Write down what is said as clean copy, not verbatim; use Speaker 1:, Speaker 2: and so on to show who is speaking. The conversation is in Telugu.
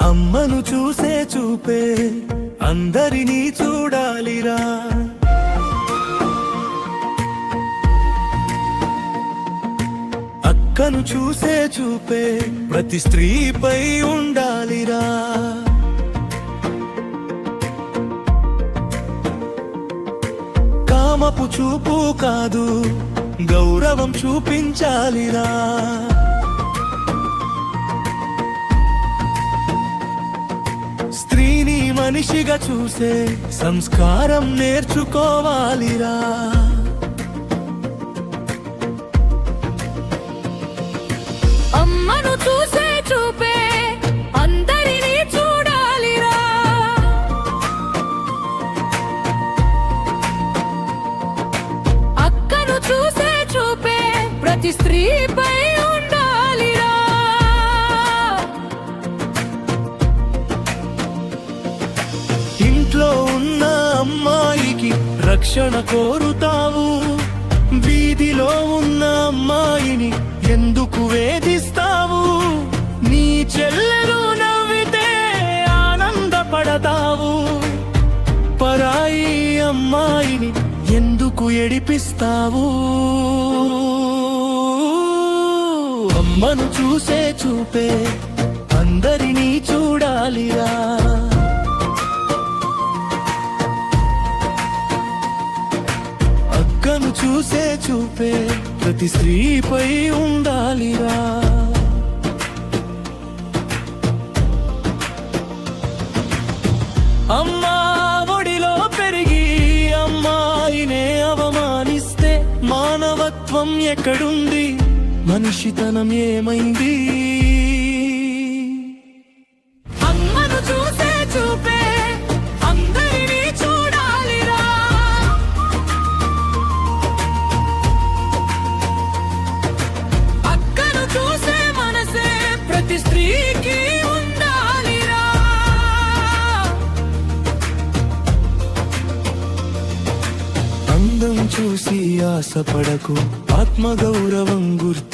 Speaker 1: అమ్మను చూసే చూపే అందరినీ చూడాలిరా. అక్కను చూసే చూపే ప్రతి స్త్రీపై ఉండాలిరా. కామపు చూపు కాదు, గౌరవం చూపించాలిరా. స్త్రీని మనిషిగా చూసే సంస్కారం నేర్చుకోవాలిరా.
Speaker 2: అమ్మను చూసే చూపే అందరినీ చూడాలిరా. అక్కను చూసే చూపే ప్రతి స్త్రీపై ఉండాలిరా.
Speaker 1: ఇంట్లో ఉన్న అమ్మాయికి రక్షణ కోరుతావు, వీధిలో ఉన్న అమ్మాయిని ఎందుకు వేధిస్తావు? నీ చెల్లెలు నవ్వితే ఆనందపడతావు, పరాయి అమ్మాయిని ఎందుకు ఏడిపిస్తావు? అమ్మను చూసే చూపే అందరినీ చూడాలిరా. అక్కను చూసే చూపే ప్రతి స్త్రీపై ఉండాలిరా. అమ్మా ఒడిలో పెరిగి అమ్మాయినే అవమానిస్తే మానవత్వం ఎక్కడుంది? మనిషితనం ఏమైంది?
Speaker 2: అమ్మను చూసే చూపే అందరినీ చూడాలిరా. అక్కను చూసే మనసే ప్రతి స్త్రీకి ఉండాలిరా.
Speaker 1: అందం చూసి ఆశపడకు, ఆత్మగౌరవం గుర్తి